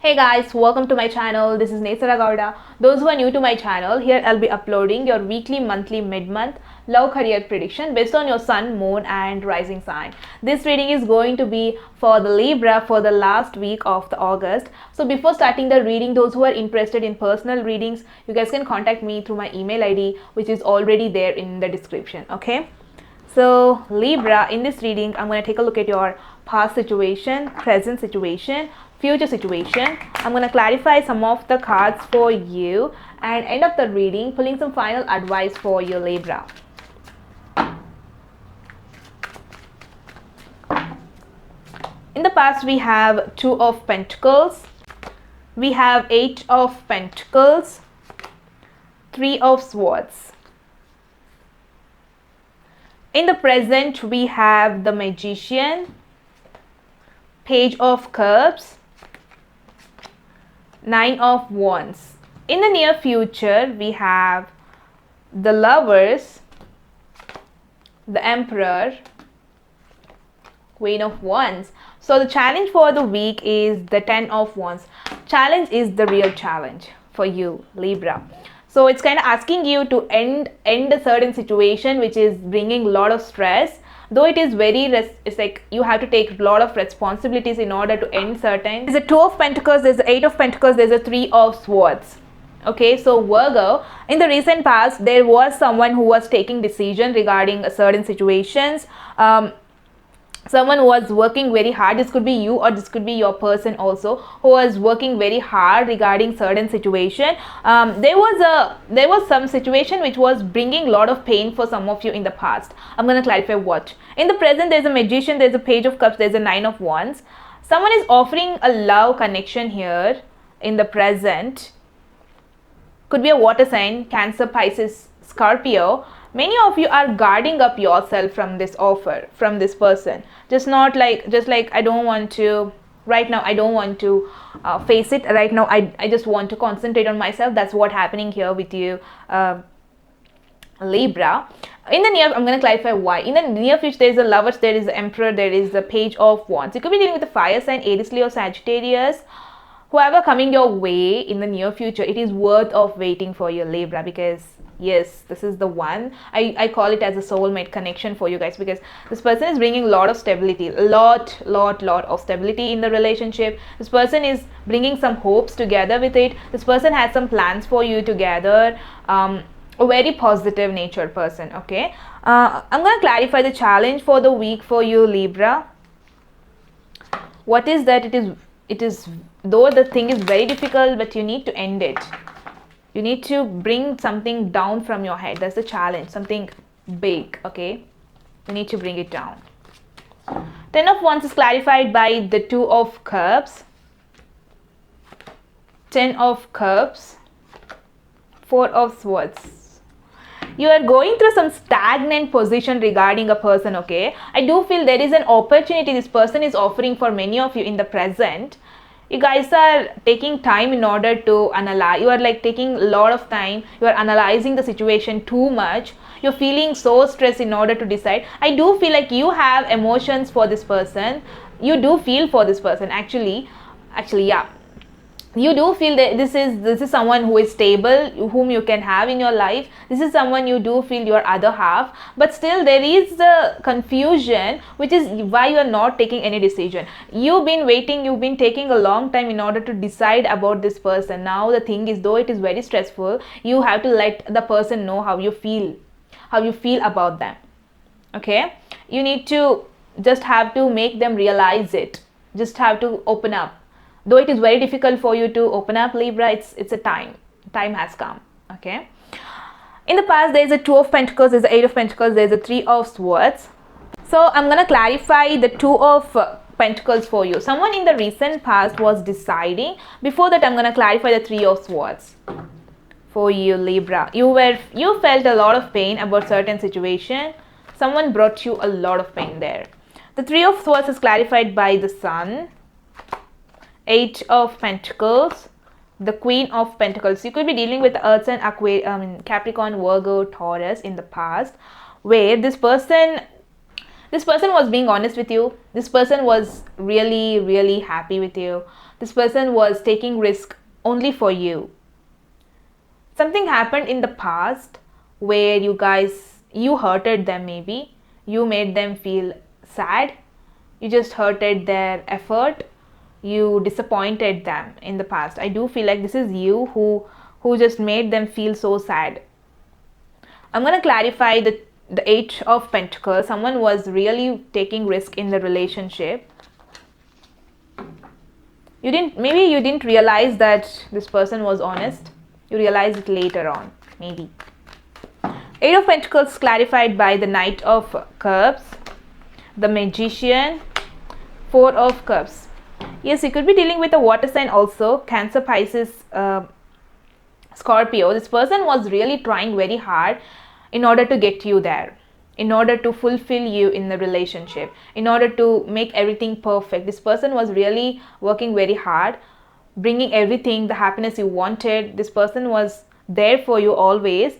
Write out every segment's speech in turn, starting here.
Hey guys, welcome to my channel. This is Nesara Gowda. Those who are new to my channel, here I'll be uploading your weekly, monthly, mid-month love career prediction based on your sun, moon and rising sign. This reading is going to be for the Libra for the last week of the August. So before starting the reading, those who are interested in personal readings, you guys can contact me through my email ID, which is already there in the description. Okay. So Libra, in this reading, I'm going to take a look at your past situation, present situation, future situation. I'm going to clarify some of the cards for you and end up the reading pulling some final advice for you, Libra. In the past, we have Two of Pentacles, we have Eight of Pentacles, Three of Swords. In the present, we have the Magician, Page of Cups, Nine of Wands. In the near future, we have the Lovers, the Emperor, Queen of Wands. So the challenge for the week is the Ten of Wands. Challenge is the real challenge for you, Libra. So it's kind of asking you to end a certain situation which is bringing a lot of stress. Though it is it's like you have to take a lot of responsibilities in order to end certain. There's a Two of Pentacles, there's the Eight of Pentacles, there's a Three of Swords. Okay, so Virgo, in the recent past, there was someone who was taking decision regarding certain situations. Someone was working very hard. This could be you or this could be your person also who was working very hard regarding certain situation. There was some situation which was bringing a lot of pain for some of you in the past. I'm going to clarify what. In the present, there's a Magician, there's a Page of Cups, there's a Nine of Wands. Someone is offering a love connection here in the present. Could be a water sign, Cancer, Pisces, Scorpio. Many of you are guarding up yourself from this offer, from this person. Just like I don't want to, right now I don't want to face it. Right now I just want to concentrate on myself. That's what happening here with you, Libra. In the near, I'm going to clarify why. In the near future, there is a Lovers, there is the Emperor, there is the Page of Wands. You could be dealing with the fire sign, Aries, Leo, Sagittarius. Whoever coming your way in the near future, it is worth of waiting for your Libra, because yes, this is the one. I call it as a soulmate connection for you guys, because this person is bringing a lot of stability, a lot of stability in the relationship. This person is bringing some hopes together with it. This person has some plans for you together. A very positive natured person. Okay, I'm going to clarify the challenge for the week for you, Libra. What is that? It is though the thing is very difficult, but you need to end it. You need to bring something down from your head. That's the challenge, something big. Okay, you need to bring it down. Ten of Wands is clarified by the Two of Cups, Ten of Cups, Four of Swords. You are going through some stagnant position regarding a person. Okay, I do feel there is an opportunity this person is offering for many of you in the present. You guys are taking time in order to analyze. You are like taking a lot of time. You are analyzing the situation too much. You're feeling so stressed in order to decide. I do feel like you have emotions for this person. You do feel for this person. Actually, yeah. You do feel that this is someone who is stable, whom you can have in your life. This is someone you do feel your other half, but still there is the confusion, which is why you are not taking any decision. You've been waiting, you've been taking a long time in order to decide about this person. Now the thing is, though it is very stressful, you have to let the person know how you feel about them. Okay, you need to just have to make them realize it. Just have to open up. Though it is very difficult for you to open up, Libra, it's a time has come. Okay, in the past there is a Two of Pentacles, there's the Eight of Pentacles, there's a Three of Swords. So I'm going to clarify the Two of Pentacles for you. Someone in the recent past was deciding. Before that, I'm going to clarify the Three of Swords for you, Libra. You felt a lot of pain about certain situation. Someone brought you a lot of pain there. The Three of Swords is clarified by the Sun, Eight of Pentacles, the Queen of Pentacles. You could be dealing with Earth and Capricorn, Virgo, Taurus in the past, where this person This person was being honest with you. This person was really, really happy with you. This person was taking risk only for you. Something happened in the past where you hurted them maybe. You made them feel sad. You just hurted their effort. You disappointed them in the past. I do feel like this is you who just made them feel so sad. I'm going to clarify the Eight of Pentacles. Someone was really taking risk in the relationship. Maybe you didn't realize that this person was honest. You realize it later on, maybe. Eight of Pentacles clarified by the Knight of Cups, the Magician, Four of Cups. Yes, you could be dealing with a water sign also, Cancer, Pisces, Scorpio. This person was really trying very hard in order to get you there, in order to fulfill you in the relationship, in order to make everything perfect. This person was really working very hard, bringing everything, the happiness you wanted. This person was there for you always.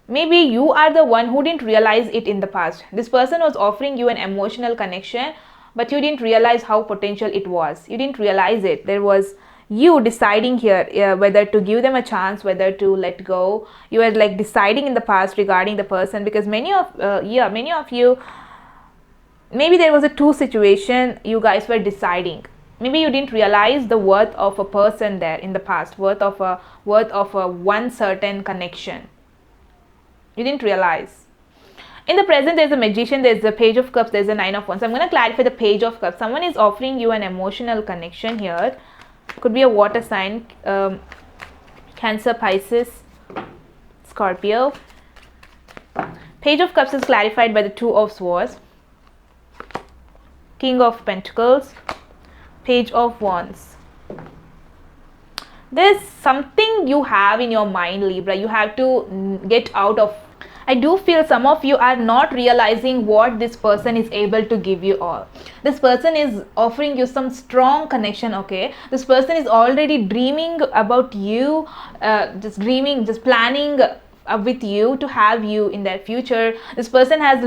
Maybe you are the one who didn't realize it in the past. This person was offering you an emotional connection, but you didn't realize how potential it was. You didn't realize it. There was you deciding here whether to give them a chance, whether to let go. You were like deciding in the past regarding the person, because many of you, maybe there was a two situation you guys were deciding. Maybe you didn't realize the worth of a person there in the past, worth of a one certain connection. You didn't realize. In the present, there's a Magician, there's the Page of Cups, there's a Nine of Wands. I'm going to clarify the Page of Cups. Someone is offering you an emotional connection here. Could be a water sign, Cancer, Pisces, Scorpio. Page of Cups is clarified by the Two of Swords, King of Pentacles, Page of Wands. There's something you have in your mind, Libra. You have to get out of. I do feel some of you are not realizing what this person is able to give you all. This person is offering you some strong connection, okay? This person is already dreaming about you, just planning with you to have you in their future. This person has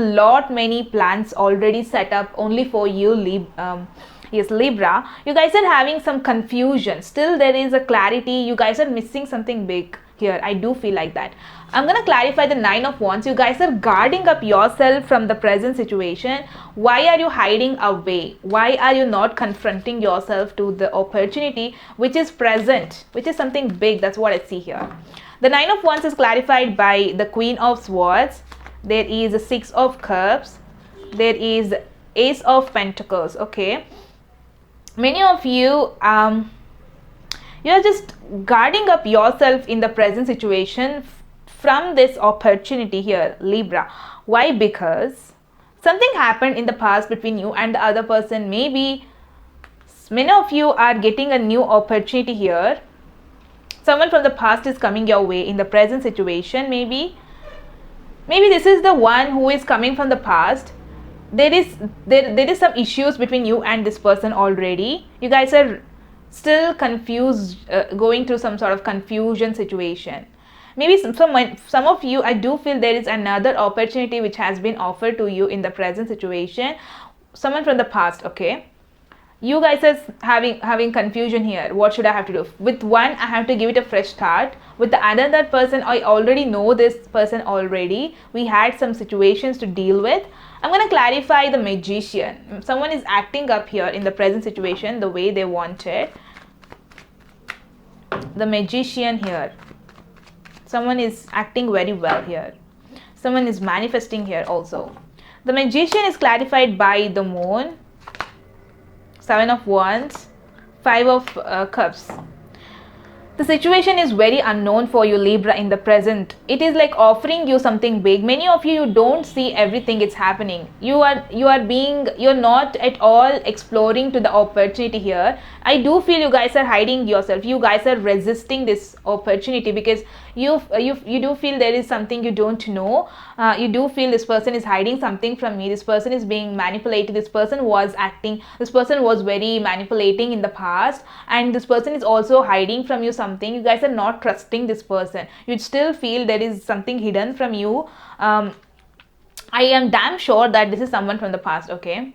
many plans already set up only for you, Libra. You guys are having some confusion. Still there is a clarity. You guys are missing something big here. I do feel like that. I'm going to clarify the Nine of Wands. You guys are guarding up yourself from the present situation. Why are you hiding away? Why are you not confronting yourself to the opportunity which is present, which is something big? That's what I see here. The Nine of Wands is clarified by the Queen of Swords. There is a Six of Cups. There is Ace of Pentacles. Okay. Many of you, you are just guarding up yourself in the present situation from this opportunity here, Libra. Why? Because something happened in the past between you and the other person. Maybe many of you are getting a new opportunity here. Someone from the past is coming your way in the present situation. Maybe this is the one who is coming from the past. There is some issues between you and this person already. You guys are still confused, going through some sort of confusion situation. Maybe some of you, I do feel there is another opportunity which has been offered to you in the present situation. Someone from the past, okay? You guys are having confusion here. What should I have to do? With one, I have to give it a fresh start. With the another person, I already know this person already. We had some situations to deal with. I'm going to clarify the Magician. Someone is acting up here in the present situation the way they wanted. The Magician here. Someone is acting very well here. Someone is manifesting here also. The Magician is clarified by the Moon, Seven of Wands, Five of Cups. The situation is very unknown for you, Libra, in the present. It is like offering you something big. Many of you don't see everything it's happening. You're not at all exploring to the opportunity here. I do feel you guys are hiding yourself. You guys are resisting this opportunity because you do feel there is something you don't know. You do feel this person is hiding something from me. This person is being manipulated. This person was very manipulating in the past, and this person is also hiding from you something. You guys are not trusting this person. You still feel there is something hidden from you. I am damn sure that this is someone from the past, okay,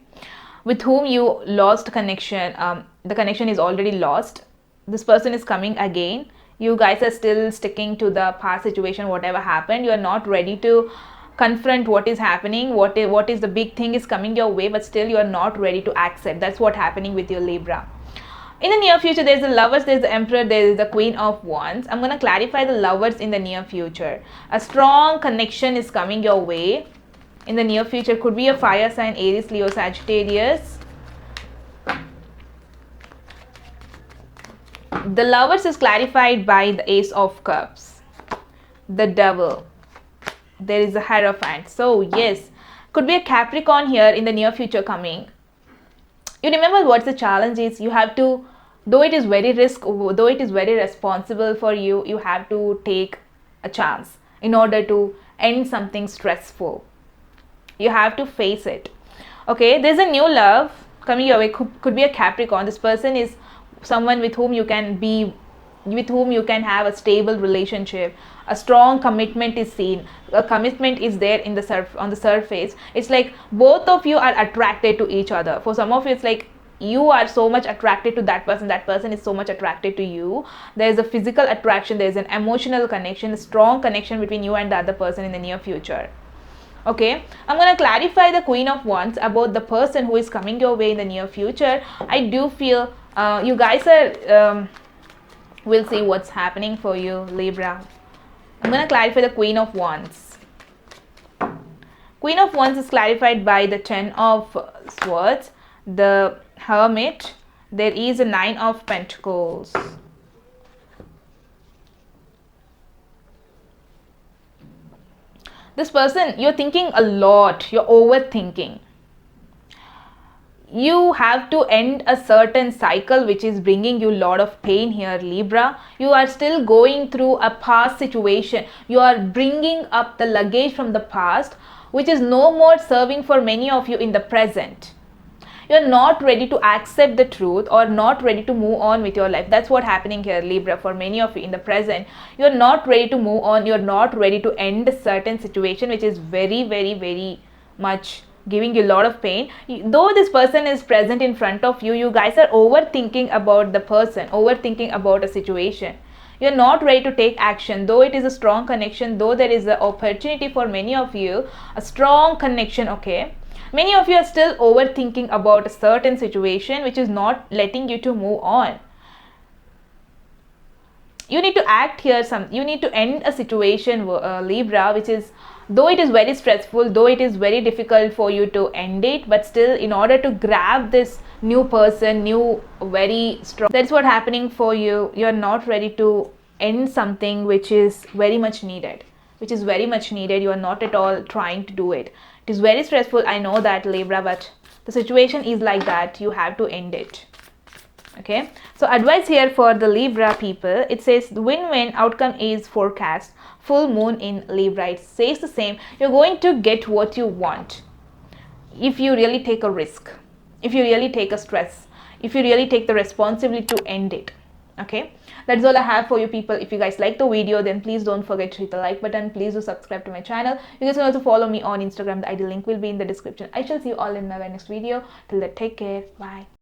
with whom you lost connection. The connection is already lost. This person is coming again. You guys are still sticking to the past situation, whatever happened. You are not ready to confront what is happening, what is the big thing is coming your way, but still you are not ready to accept. That's what's happening with your Libra. In the near future, there's the lovers, there's the emperor, there is the queen of wands. I'm going to clarify the lovers in the near future. A strong connection is coming your way in the near future. Could be a fire sign, Aries, Leo, Sagittarius. The lovers is clarified by the ace of cups, the devil, there is a hierophant. So yes, could be a Capricorn here in the near future coming. You remember what the challenge is. You have to, though it is very responsible for you, you have to take a chance in order to end something stressful. You have to face it. Okay, there's a new love coming your way. Could be a Capricorn. This person is someone with whom you can have a stable relationship. A strong commitment is seen. A commitment is there in on the surface. It's like both of you are attracted to each other. For some of you, it's like you are so much attracted to that person is so much attracted to you. There is a physical attraction, there is an emotional connection, a strong connection between you and the other person in the near future. Okay, I'm going to clarify the Queen of Wands about the person who is coming your way in the near future. I do feel you guys are we'll see what's happening for you, Libra. I'm going to clarify the Queen of Wands. Queen of Wands is clarified by the Ten of Swords, the Hermit. There is a Nine of Pentacles. This person, you're thinking a lot, you're overthinking. You have to end a certain cycle which is bringing you a lot of pain here, Libra. You are still going through a past situation. You are bringing up the luggage from the past, which is no more serving for many of you in the present. You're not ready to accept the truth or not ready to move on with your life. That's what's happening here, Libra, for many of you in the present. You're not ready to move on. You're not ready to end a certain situation which is very much giving you a lot of pain. Though this person is present in front of you, you guys are overthinking about the person, overthinking about a situation. You're not ready to take action. Though it is a strong connection, though there is an opportunity for many of you, a strong connection, okay? Many of you are still overthinking about a certain situation which is not letting you to move on. You need to act here. You need to end a situation, Libra, which is, though it is very stressful, though it is very difficult for you to end it, but still in order to grab this new person, new, very strong, that's what happening for you. You're not ready to end something which is very much needed. You are not at all trying to do it. It is very stressful, I know that, Libra, but the situation is like that. You have to end it. Okay, so advice here for the Libra people. It says the win-win outcome is forecast. Full moon in Libra. It says the same. You're going to get what you want if you really take a risk, if you really take a stress, if you really take the responsibility to end it. Okay, that's all I have for you people. If you guys like the video, then please don't forget to hit the like button. Please do subscribe to my channel. You guys can also follow me on Instagram. The ID link will be in the description. I shall see you all in my next video. Till then, take care. Bye.